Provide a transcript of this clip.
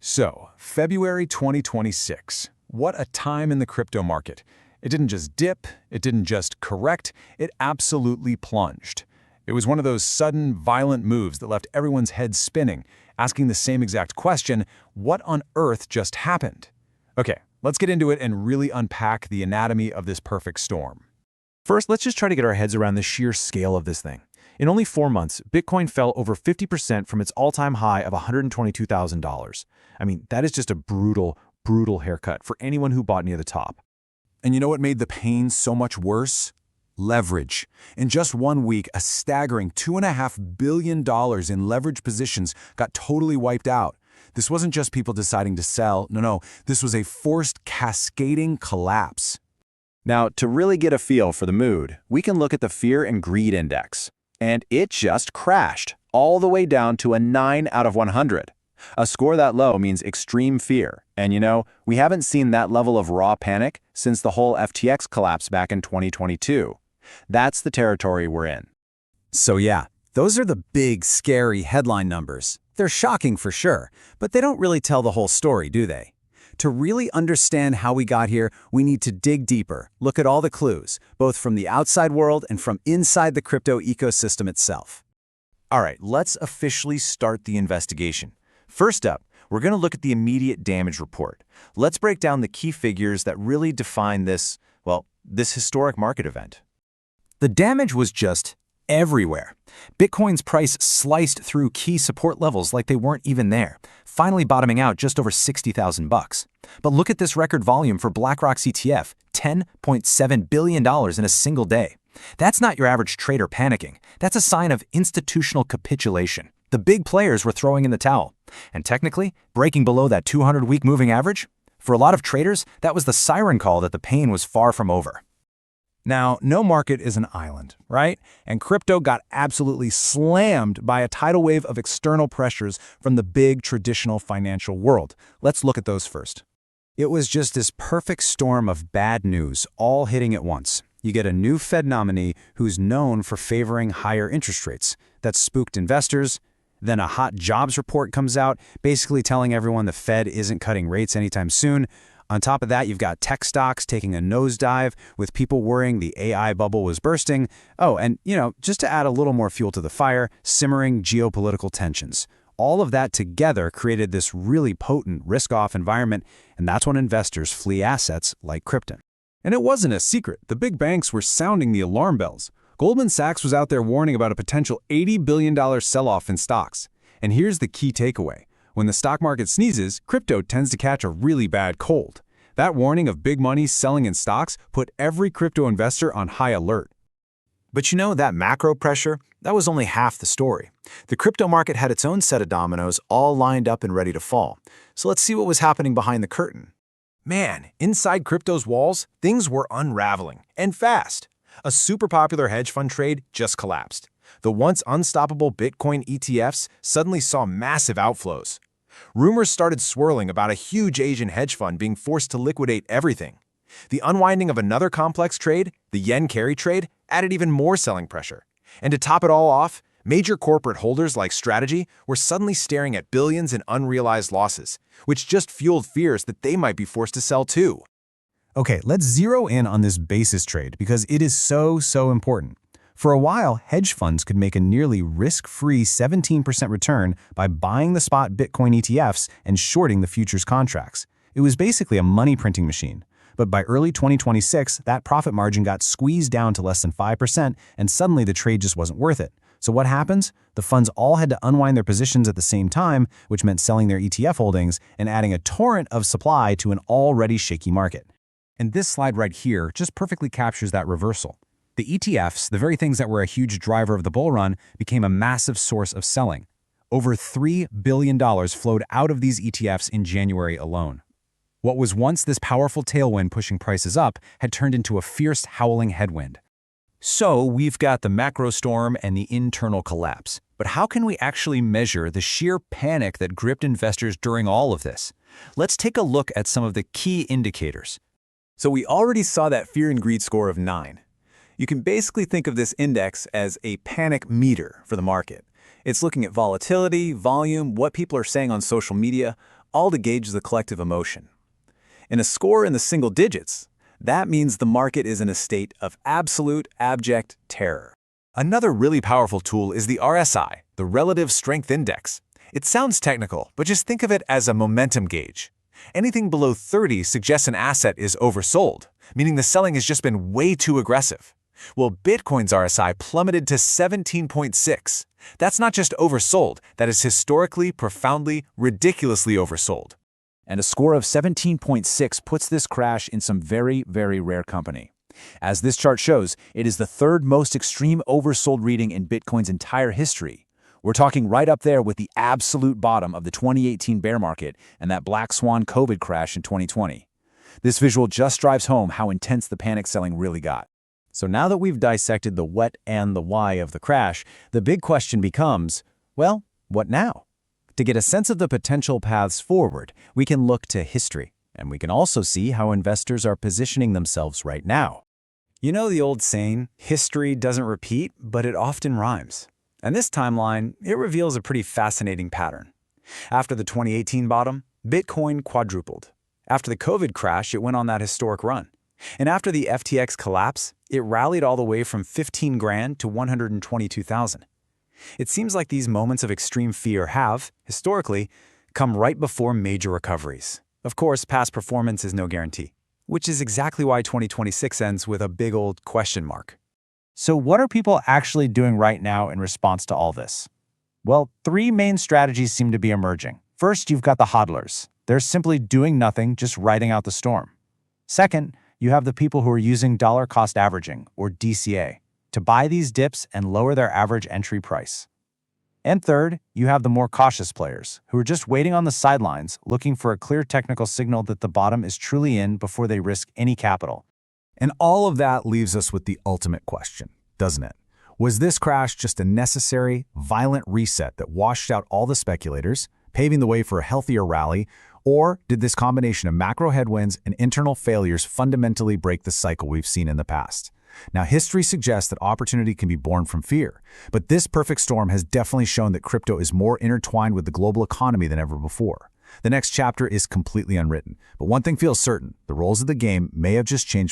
So, February 2026. What a time in the crypto market. It didn't just dip, it didn't just correct, it absolutely plunged. It was one of those sudden, violent moves that left everyone's head spinning, asking the same exact question, what on earth just happened? Okay, let's get into it and really unpack the anatomy of this perfect storm. First, let's just try to get our heads around the sheer scale of this thing. In only 4 months, Bitcoin fell over 50% from its all-time high of $122,000. I mean, that is just a brutal, brutal haircut for anyone who bought near the top. And you know what made the pain so much worse? Leverage. In just 1 week, a staggering $2.5 billion in leverage positions got totally wiped out. This wasn't just people deciding to sell. No, this was a forced cascading collapse. Now, to really get a feel for the mood, we can look at the Fear and Greed Index. And it just crashed, all the way down to a 9 out of 100. A score that low means extreme fear. And you know, we haven't seen that level of raw panic since the whole FTX collapse back in 2022. That's the territory we're in. So yeah, those are the big, scary headline numbers. They're shocking for sure, but they don't really tell the whole story, do they? To really understand how we got here, we need to dig deeper, look at all the clues, both from the outside world and from inside the crypto ecosystem itself. All right, let's officially start the investigation. First up, we're going to look at the immediate damage report. Let's break down the key figures that really define this historic market event. The damage was just everywhere. Bitcoin's price sliced through key support levels like they weren't even there, finally bottoming out just over $60,000. But look at this record volume for BlackRock's ETF, $10.7 billion in a single day. That's not your average trader panicking. That's a sign of institutional capitulation. The big players were throwing in the towel. And technically, breaking below that 200-week moving average? For a lot of traders, that was the siren call that the pain was far from over. Now, no market is an island, right? And crypto got absolutely slammed by a tidal wave of external pressures from the big traditional financial world. Let's look at those first. It was just this perfect storm of bad news all hitting at once. You get a new Fed nominee who's known for favoring higher interest rates. That spooked investors. Then a hot jobs report comes out, basically telling everyone the Fed isn't cutting rates anytime soon. On top of that, you've got tech stocks taking a nosedive, with people worrying the AI bubble was bursting. Oh, and, just to add a little more fuel to the fire, simmering geopolitical tensions. All of that together created this really potent risk-off environment, and that's when investors flee assets like crypto. And it wasn't a secret. The big banks were sounding the alarm bells. Goldman Sachs was out there warning about a potential $80 billion sell-off in stocks. And here's the key takeaway. When the stock market sneezes, crypto tends to catch a really bad cold. That warning of big money selling in stocks put every crypto investor on high alert. But that macro pressure, that was only half the story. The crypto market had its own set of dominoes all lined up and ready to fall. So let's see what was happening behind the curtain. Man, inside crypto's walls, things were unraveling, and fast. A super popular hedge fund trade just collapsed. The once unstoppable Bitcoin ETFs suddenly saw massive outflows. Rumors started swirling about a huge Asian hedge fund being forced to liquidate everything. The unwinding of another complex trade, the yen carry trade, added even more selling pressure. And to top it all off, major corporate holders like Strategy were suddenly staring at billions in unrealized losses, which just fueled fears that they might be forced to sell too. Okay, let's zero in on this basis trade because it is so important. For a while, hedge funds could make a nearly risk-free 17% return by buying the spot Bitcoin ETFs and shorting the futures contracts. It was basically a money printing machine. But by early 2026, that profit margin got squeezed down to less than 5%, and suddenly the trade just wasn't worth it. So what happens? The funds all had to unwind their positions at the same time, which meant selling their ETF holdings and adding a torrent of supply to an already shaky market. And this slide right here just perfectly captures that reversal. The ETFs, the very things that were a huge driver of the bull run, became a massive source of selling. Over $3 billion flowed out of these ETFs in January alone. What was once this powerful tailwind pushing prices up had turned into a fierce howling headwind. So we've got the macro storm and the internal collapse. But how can we actually measure the sheer panic that gripped investors during all of this? Let's take a look at some of the key indicators. So we already saw that fear and greed score of 9. You can basically think of this index as a panic meter for the market. It's looking at volatility, volume, what people are saying on social media, all to gauge the collective emotion. In a score in the single digits, that means the market is in a state of absolute abject terror. Another really powerful tool is the RSI, the Relative Strength Index. It sounds technical, but just think of it as a momentum gauge. Anything below 30 suggests an asset is oversold, meaning the selling has just been way too aggressive. Well, Bitcoin's RSI plummeted to 17.6. That's not just oversold, that is historically, profoundly, ridiculously oversold. And a score of 17.6 puts this crash in some very, very rare company. As this chart shows, it is the third most extreme oversold reading in Bitcoin's entire history. We're talking right up there with the absolute bottom of the 2018 bear market and that black swan COVID crash in 2020. This visual just drives home how intense the panic selling really got. So now that we've dissected the what and the why of the crash, the big question becomes, well, what now? To get a sense of the potential paths forward, we can look to history, and we can also see how investors are positioning themselves right now. You know the old saying, history doesn't repeat, but it often rhymes. And this timeline, it reveals a pretty fascinating pattern. After the 2018 bottom, Bitcoin quadrupled. After the COVID crash, it went on that historic run. And after the FTX collapse, it rallied all the way from 15 grand to 122,000. It seems like these moments of extreme fear have, historically, come right before major recoveries. Of course, past performance is no guarantee, which is exactly why 2026 ends with a big old question mark. So what are people actually doing right now in response to all this? Well, three main strategies seem to be emerging. First, you've got the hodlers. They're simply doing nothing, just riding out the storm. Second, you have the people who are using dollar cost averaging, or DCA, to buy these dips and lower their average entry price. And third, you have the more cautious players, who are just waiting on the sidelines, looking for a clear technical signal that the bottom is truly in before they risk any capital. And all of that leaves us with the ultimate question, doesn't it? Was this crash just a necessary, violent reset that washed out all the speculators, paving the way for a healthier rally, or did this combination of macro headwinds and internal failures fundamentally break the cycle we've seen in the past? Now, history suggests that opportunity can be born from fear, but this perfect storm has definitely shown that crypto is more intertwined with the global economy than ever before. The next chapter is completely unwritten, but one thing feels certain, the rules of the game may have just changed for